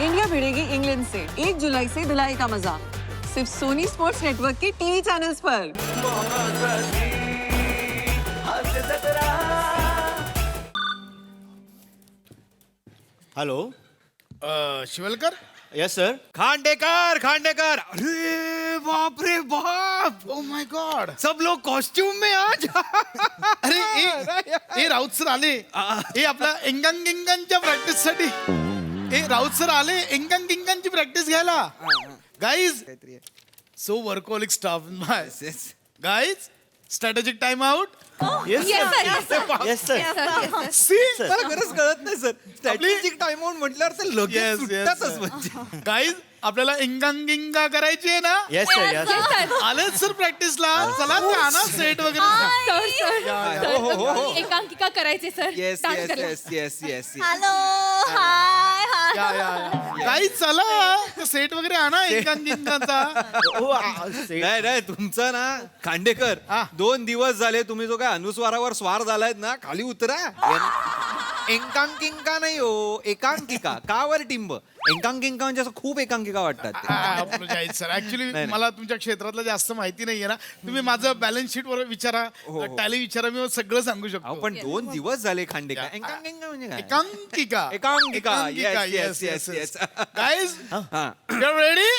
India भिड़ेगी England से 1 जुलाई से दिलाई का मजा सिर्फ सोनी स्पोर्ट्स नेटवर्क के टीवी चैनल्स पर। Hello Shivalkar. Yes sir. Khandekar Khandekar. अरे बाप रे बाप. Oh my God. सब लोग कॉस्ट्यूम में आज. अरे ए राऊत सर आले. हे आपला एंगांग गिंगांच्या प्रॅक्टिस साठी. राऊत सर आले एंगांग गिंगांची प्रॅक्टिस घ्यायला. Guys so workaholic staff my guys strategic time out. Yes sir. See मला खरंच कळत नाही सर. स्ट्रॅटेजिक टाइम आउट म्हटल्यावर ते लगेच सुटतातच म्हणजे. गाईज आपल्याला एंगांग गिंगा करायची आहे ना. Yes sir. यस आलेच सर प्रॅक्टिसला. चला ते आणा सेट वगैरे. एकांकिका करायचे sir. Yes yes yes yes yes. Hello hi guys चला सेट वगैरे आणा एंगांग गिंगाचा. नाही नाही तुमचं ना खांडेकर 2 दिवस झाले तुम्ही जो काय अनुस्वारावर स्वार झालायत ना खाली उतरा. एकांकिका नाही हो एकांकिका. कावर टिंब. एकांकिका म्हणजे असं खूप एकांकिका वाटतात ते. सर ऍक्च्युली मला तुमच्या क्षेत्रातलं जास्त माहिती नाहीये ना. तुम्ही माझं बॅलन्स शीट वर विचारा टॅली विचारा मी सगळं सांगू अहो, शकतो. पण 2 दिवस झाले खांडेकर. एकांकिका म्हणजे काय? एकांकिका. एकांकिका. Yes yes yes. गाईज हा you ready.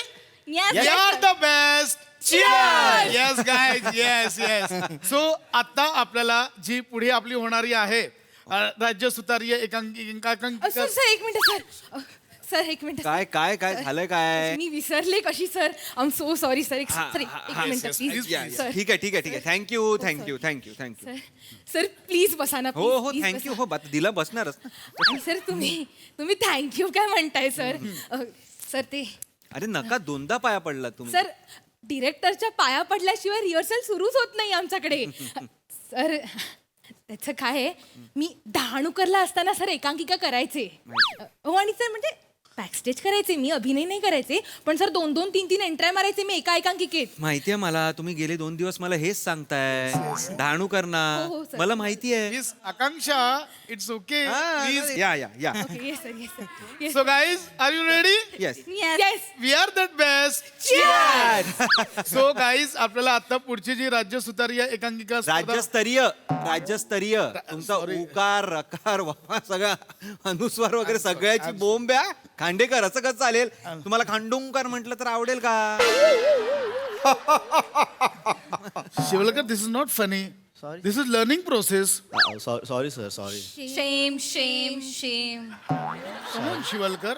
Yes, We are the best. Cheers! Yes, guys. Yes, yes. So आता आपल्याला जी पुढे आपली होणारी आहे राज्य सुतारीय एकांकिका. सर एक मिनिट सर. सर एक मिनिट. काय काय काय झालंय काय? मी विसरले कशी sir. I am so sorry sir. एक हा, सर हा, एक हा, minute yes, please yes, sir. ठीक आहे ठीक आहे ठीक आहे. Thank you thank you thank you thank you. Sir sir please बसा ना. हो हो please थँक्यू. बसा. हो दिला बसणारच. आणि सर तुम्ही थँक्यू काय म्हणताय सर. सर ते अरे नका 2दा पाया पडला तुम्ही. सर डिरेक्टरच्या पाया पडल्याशिवाय रिहर्सल सुरूच होत नाही आमच्याकडे. सर त्याचं काय आहे मी डहाणूकरला असताना सर एकांकिका करायचे. हो आणि सर म्हणजे बॅकस्टेज करायचे मी अभिनय नाही करायचे. पण सर 2-2 3-3 एंट्र्या मारायचे मी एका एकांकिकेत. माहितीये मला तुम्ही गेले 2 दिवस मला हेच सांगताय डहाणू करणार. हो, हो, sir. मला माहितीये. Please Akanksha it's okay please. Yeah yeah yeah. Okay yes sir yes sir. So guys are you ready. Yes. Yes we are that best. So guys आपल्याला आता पुढची जी राज्य सुतारीय एकांकिका स्पर्धा- राज्यस्तरीय तुमचा उकार रकार वापा सगळा अनुस्वार वगैरे सगळ्याची बोंब आहे. खांडेकर असं कसं चालेल. तुम्हाला खांडोंकर म्हटलं तर आवडेल का? Shivalkar this is not funny. This is learning process. Sorry sir. Sorry. Shame shame shame. Shivalkar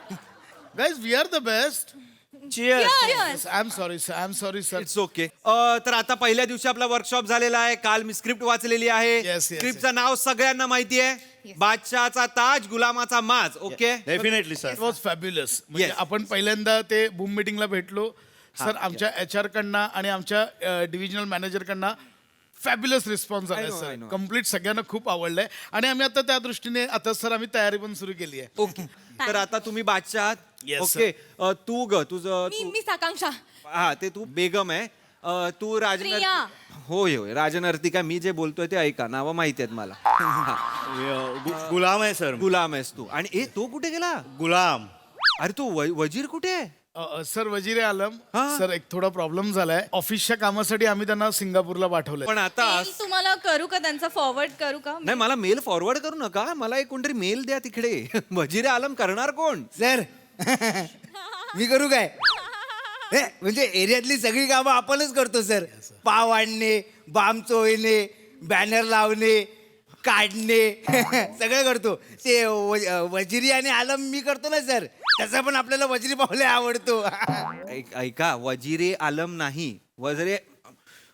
guys we are the best. I am sorry sir. I am sorry sir. It's okay. तर आता पहिल्या दिवशी आपला वर्कशॉप झालेला आहे. काल मी स्क्रिप्ट वाचलेली आहे. Yes, yes, स्क्रिप्टचं नाव सगळ्यांना माहिती आहे. बादशाचा ताज गुलामाचा माज. Okay definitely sir. It was fabulous. म्हणजे Yes. आपण पहिल्यांदा ते बूम मीटिंगला भेटलो सर. आमच्या HR कडनं आणि आमच्या डिव्हिजनल मॅनेजर कडनं फॅब्युलस रिस्पॉन्स आला I know, I sir. know. Complete सगळ्यांना खूप आवडलंय आणि आम्ही आता त्या दृष्टीने आता सर आम्ही तयारी पण सुरू केली आहे. ओके. तर आता तुम्ही बादशाह आहात. Yes, okay. तू ग तुझं मी आकांक्षा. हा ते तू बेगम आहे. तू राजन. प्रिया. होय होय राजनर्तिका. मी जे बोलतोय ते ऐका. नावं माहिती आहेत मला. गुलाम आहे सर. गुलाम आहेस तू. आणि तो कुठे गेला? गुलाम. अरे तू वजीर कुठे आहे? सर वजीर आलम हा. सर एक थोडा प्रॉब्लेम झालाय. ऑफिसच्या कामासाठी आम्ही त्यांना सिंगापूरला पाठवलंय. पण आता तुम्हाला करू का त्यांचा फॉरवर्ड करू का. नाही मला मेल फॉरवर्ड करू नका. मला एक कोणतरी मेल द्या तिकडे. वजीर आलम करणार कोण? सर मी करू काय. म्हणजे एरियातली सगळी कामं आपणच करतो सर. पाव आणणे, बाम चोळणे, बॅनर लावणे, काढणे सगळं करतो. ते वजिरी आणि आलम मी करतो ना सर. तसं पण आपल्याला वजिरी पावले आवडतो. ऐका वजीरे आलम नाही.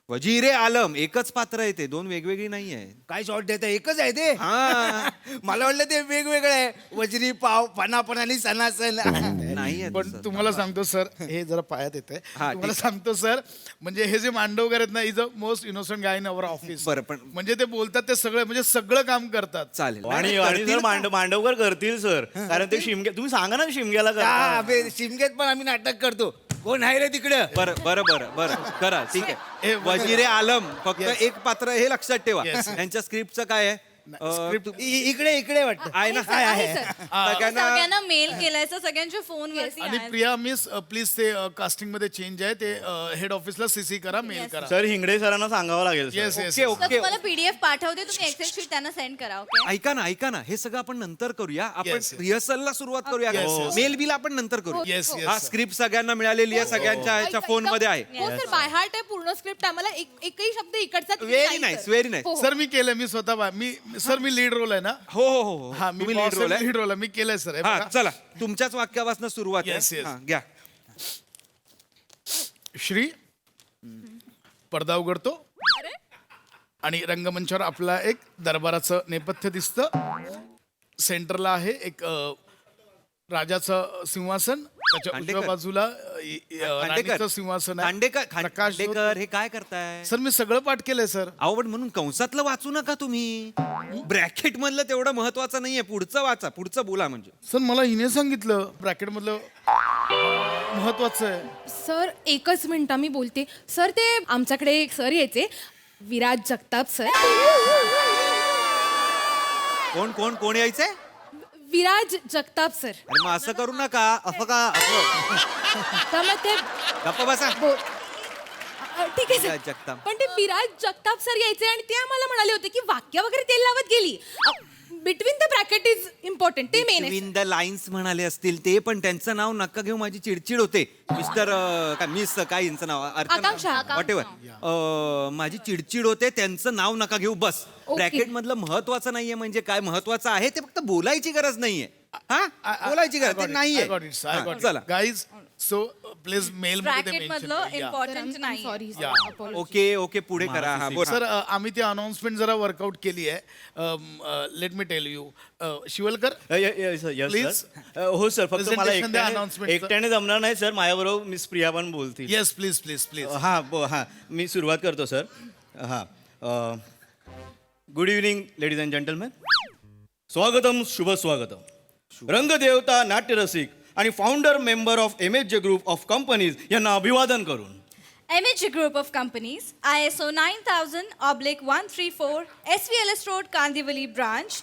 वजीरे आलम एकच पात्र आहे ते. 2 वेगवेगळी नाही आहे. काय शॉर्ट देत एकच आहे ते. हा. मला वाटलं ते वेगवेगळं आहे. वजिरी पाव पणापण आणि सणासण नाही आहे पण तसं. तुम्हाला सांगतो सर हे जरा पायात येत आहे. हा, तुम्हाला ठीक. सांगतो सर म्हणजे हे जे मांडवकर आहेत ना is a most innocent guy in our office. बरं, पण- म्हणजे ते बोलतात ते सगळं म्हणजे सगळं काम करतात. चालेल. आणि सर मांडवकर करतील सर. कारण ते शिमग्या तुम्ही सांगा ना शिमग्याला हा, करा. शिमग्यात पण आम्ही नाटक करतो. कोण आहे रे तिकडं. बरं बरं बरं बरं करा ठीक आहे. वजीरे आलम फक्त एक पात्र हे लक्षात ठेवा. Yes. त्यांच्या स्क्रिप्टचं काय आहे स्क्रिप्ट इकडे वाटतं आहे ना आहे, आहे. आहे, सर. सगळ्यांना सगळ्यांना मेल केलाय सर सगळ्यांच्या फोन आणि प्रिया मिस प्लीज ते कास्टिंग मध्ये चेंज आहे ते हेड ऑफिसला सीसी करा मेल करा सर हिंगडे सरांना सांगावं लागेल sir. Yes yes okay okay तुम्हाला पीडीएफ पाठवते तुम्ही एक्सेल शीट त्यांना सेंड करा ओके ऐका ना हे सगळं आपण नंतर करूया आपण Yes, yes. रिहर्सलला सुरुवात करूया Yes, yes. मेल बिल आपण नंतर करू Yes, yes, हा sir. स्क्रिप्ट सगळ्यांना मिळालेली आहे सगळ्यांच्या ह्याच्या फोन मध्ये आहे हो सर बाय हार्ट आहे पूर्ण स्क्रिप्ट आम्हाला एकही शब्द इकडचा तिकडे व्हेरी नाही, नाईस सर. व्हेरी नाईस हो, सर मी केलंय मी स्वतः मी लीड रोल आहे ना हो हो हो हा मी तुम्ही लीड रोल आहे लीड रोल आहे मी केलंय सर हा चला तुमच्याच वाक्यापासून सुरुवात आहे. Yes, yes. हा, घ्या श्री पडदा उघडतो आणि रंगमंचावर आपला एक दरबाराचं नेपथ्य दिसतं सेंटरला आहे एक राजाचं सिंहासन त्याच्या खांडेकर. उजव्या बाजूला राणीचं सिंहासन आहे प्रकाश ज्योत. खांडेकर हे काय करताय सर मी सगळं पाठ केलंय सर आवड म्हणून कंसातलं वाचू नका तुम्ही ब्रॅकेट मधलं तेवढं महत्वाचं नाहीये पुढचं वाचा पुढचं बोला म्हणजे सर मला हिने सांगितलं ब्रॅकेट मधलं महत्वाचं आहे सर एकच मिनिट मी बोलते सर ते आमच्याकडे एक सर यायचे विराज जगताप सर कोण कोण कोण यायचंय विराज जगताप सर अरे मग असं करू नका असं का असं त्यामुळे ते गप्प बसा ठीक आहे विराज सर जगताप. पण ते विराज जगताप सर यायचे आणि ते आम्हाला म्हणाले होते की वाक्य वगैरे तेल लावत गेली between the bracket is important ते मेन आहे बिटवीन द लाईन्स म्हणाले असतील ते पण त्यांचं नाव नका घेऊ माझी चिडचिड होते मिस्टर काय मिस काय यांचं नाव आकांक्षा. वॉटेवर माझी चिडचिड होते त्यांचं नाव नका घेऊ बस Okay. ब्रॅकेट मधलं महत्वाचं नाहीये म्हणजे काय महत्वाचं आहे ते फक्त बोलायची गरज नाहीये हा बोलायची गरज ते नाहीये हा, चला guys so please mail bracket मधलं इम्पॉर्टंट नाही सॉरी Yeah. ओके ओके पुढे करा हा बोला सर आम्ही ती अनाउन्समेंट जरा वर्कआउट केली आहे let me tell you Shivalkar Please. हो सर फक्त मला Presentation द्या announcement चं. एकट्याने जमणार नाही सर माझ्याबरोबर मिस प्रिया पण बोलतील येस प्लीज प्लीज प्लीज हां मी सुरुवात करतो सर हां good evening ladies and gentleman स्वागतम शुभ स्वागतम रंगदेवता नाट्यरसिक आणि founder member of MHJ group of companies यांना अभिवादन करून MHJ Group of Companies, ISO 9000/134, SVLS Road, Kandivali branch,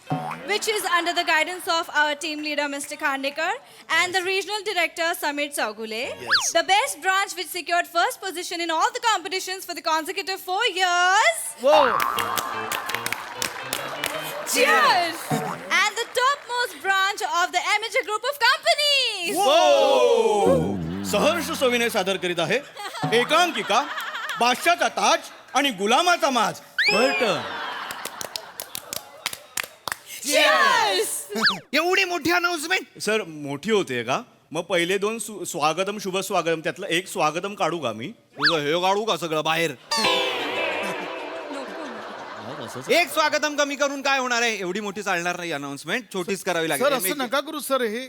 which is under the guidance of our team leader, Mr. Khandekar, and the regional director, Samir Chaugule. Yes. The best branch which secured first position in all the competitions for the consecutive 4 years. Cheers! And the topmost branch of the MHJ Group of Companies. सहर्ष सविनय सादर करीत आहे एकांकिका बादशाचा ताज आणि गुलामाचा माज curtain एवढी मोठी अनाउन्समेंट सर मोठी होते का मग पहिले दोन स्वागतम शुभ स्वागतम त्यातलं एक स्वागतम काढू का मी तुझं हे काढू का सगळं बाहेर एक स्वागतम कमी करून काय होणार आहे एवढी मोठी चालणार नाही अनाउन्समेंट छोटीच करावी सर लागेल असं नका करू सर हे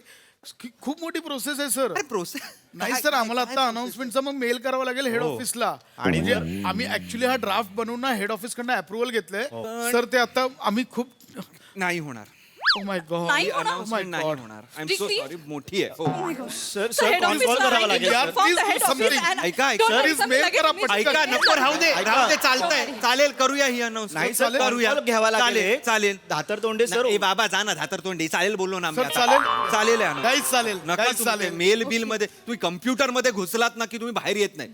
खूप मोठी प्रोसेस आहे सर प्रोसेस नाही सर आम्हाला आता अनाउन्समेंटचा मग मेल करावा लागेल हेड ऑफिसला आणि जे आम्ही ऍक्च्युली हा ड्राफ्ट बनवून ना हेड ऑफिस कडनं अप्रुव्हल घेतलंय सर ते आता आम्ही खूप नाही होणार ओ माय गॉड नाही होणार? अनाउन्समेंट नाही होणार I am so Strictly? Sorry मोठी आहे हो सर सर कॉन्फॉल करावं लागेल यार, सर. please do something. ऐका Sir, please mail करा पटकन. ऐका नको राहू दे राहू दे चालतंय चालेल करूया ही नाही अनाउन्समेंट सर करूया control घ्यावा लागेल चालेल चालेल धातर तोंडे सर ए बाबा जा ना धातर तोंडी चालेल बोललो ना आम्ही सर, आता. चालेल. चालेल आहे Guys, चालेल. नका Guys, चालेल. मेल बिल मध्ये तुम्ही कम्प्युटर मध्ये घुसलात ना की तुम्ही बाहेर येत नाही